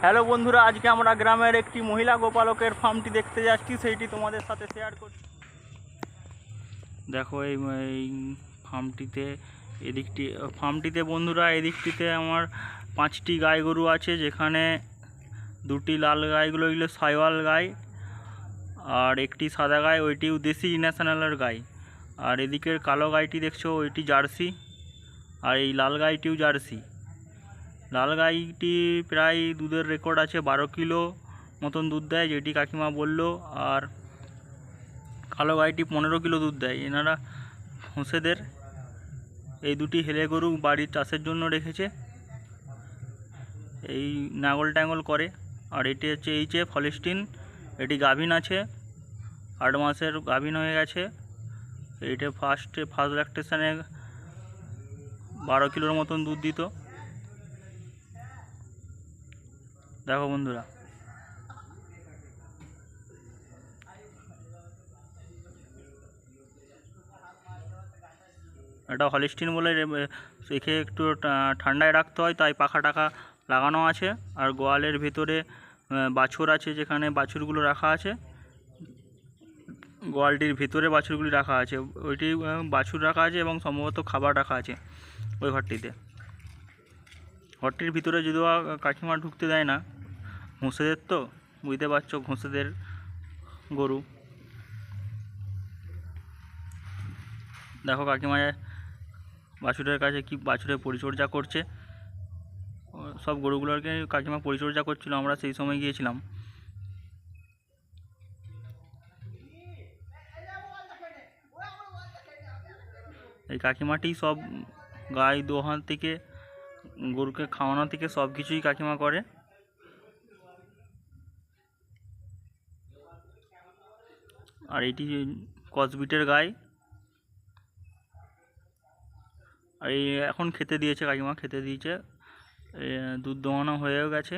Hello বন্ধুরা, আজকে আমরা গ্রামের একটি মহিলা গোপালকের ফার্মটি দেখতে যাচ্ছি, সেইটি তোমাদের সাথে শেয়ার করছি। দেখো এই ফার্মটিতে বন্ধুরা এদিকটিতে আমার 5টি গাই গরু আছে, যেখানে 2টি লাল গাইগুলো এগুলো সাইওয়াল গাই, আর একটি সাদা গাই, ওইটিও দেশি ন্যাশনালের গাই। আর এদিকের কালো গাইটি দেখছো, ওইটি জার্সি, আর এই লাল গাইটিও জার্সি। লাল গাইটি প্রায় দুধের রেকর্ড আছে, 12 কিলো মতন দুধ দেয় যেটি কাকিমা বলল। আর কালো গাইটি 15 কিলো দুধ দেয়। এনারা হোঁসেদের এই দুটি হেলে গরু বাড়ির চাষের জন্য রেখেছে, এই নাঙল ট্যাঙ্গল করে। আর এটি হচ্ছে হলিস্টিন, এটি গাভিন আছে, 8 মাসের গাভিন হয়ে গেছে। এইটা ফার্স্ট ল্যাকটেশনে 12 কিলোর মতন দুধ দিত। দেখো বন্ধুরা, এটা হলিস্টিন বলে রেখে একটু ঠান্ডায় রাখতে হয়, তাই পাখা টাকা লাগানো আছে। আর গোয়ালের ভেতরে বাছুর আছে, যেখানে বাছুরগুলো রাখা আছে, গোয়ালটির ভিতরে বাছুরগুলি রাখা আছে, ওইটি বাছুর রাখা আছে এবং সম্ভবত খাবার রাখা আছে ওই ঘরটির ভিতরে যদিও কাকিমা ঢুকতে দেয় না, ঘোষেদের তো বুঝতে পারছো, ঘোষেদের গরু। দেখো কাকিমা বাছুরের কাছে কি বাছুরের পরিচর্যা করছে। সব গরুগুলোকে কাকিমা পরিচর্যা করছিল, আমরা সেই সময় গিয়েছিলাম। এই কাকিমাটি সব গাই দোহান থেকে গরুকে খাওয়ানো থেকে সব কিছুই কাকিমা করে। আর এটি কসবিটের গাই। আর এই এখন খেতে দিয়েছে কাকিমা, খেতে দিয়েছে, দুধ দোহানো হয়েও গেছে,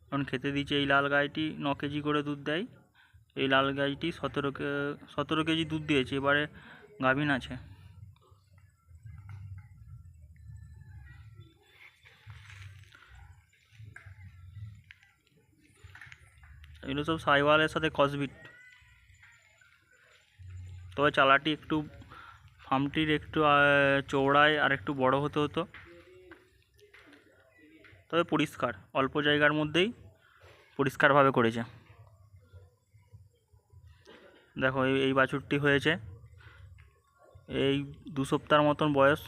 এখন খেতে দিয়েছে। এই লাল গাইটি 9 কেজি করে দুধ দেয়। এই লাল গাইটি 17 কেজি দুধ দিয়েছে, এবারে গাভিন আছে। এগুলো সব সাইওয়ালের সাথে কসবিট। তবে চালাটি একটু ফার্মটির একটু চওড়ায় আর একটু বড় হতে হতো, তবে পরিষ্কার, অল্প জায়গার মধ্যেই পরিষ্কারভাবে করেছে। দেখো এই বাছুরটি হয়েছে এই 2 সপ্তাহের মতন বয়স।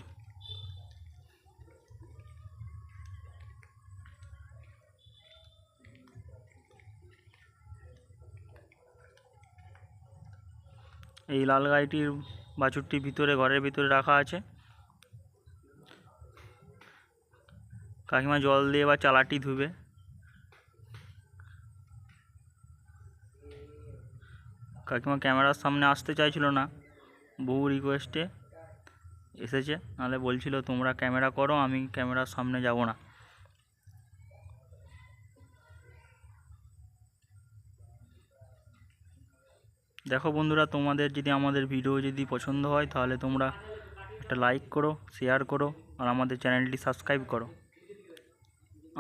এই লাল গাইটির বাছুরটি ঘরের ভিতরে রাখা আছে। কাকিমা জল দিয়ে এবার চালাটি ধুবে। কাকিমা ক্যামেরার সামনে আসতে চাইছিল না, বহু রিকোয়েস্টে এসেছে, নাহলে বলছিল তোমরা ক্যামেরা করো, আমি ক্যামেরার সামনে যাব না। দেখো বন্ধুরা, তোমাদের যদি আমাদের ভিডিও যদি পছন্দ হয়, তাহলে তোমরা একটা লাইক করো, শেয়ার করো, আর আমাদের চ্যানেলটি সাবস্ক্রাইব করো।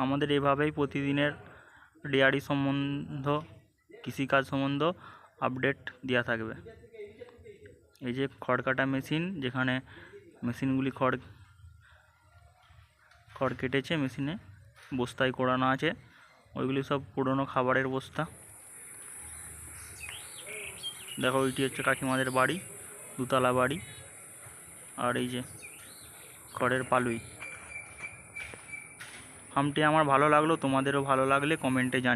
আমাদের এভাবেই প্রতিদিনের ডেয়ারি সম্বন্ধ, কৃষিকাজ সম্বন্ধ আপডেট দেওয়া থাকবে। এই যে খড় কাটা মেশিন, যেখানে মেশিনগুলি খড় কেটেছে, মেশিনে বস্তায় কোড়ানো আছে, ওইগুলি সব পুরনো খাবারের বস্তা। দেখো ওইটি হচ্ছে কাকিমাদের বাড়ি, 2 তলা বাড়ি। আর এই যে খড়ের পালুই। ফার্মটি আমার ভালো লাগলো, তোমাদেরও ভালো লাগলে কমেন্টে জানিও।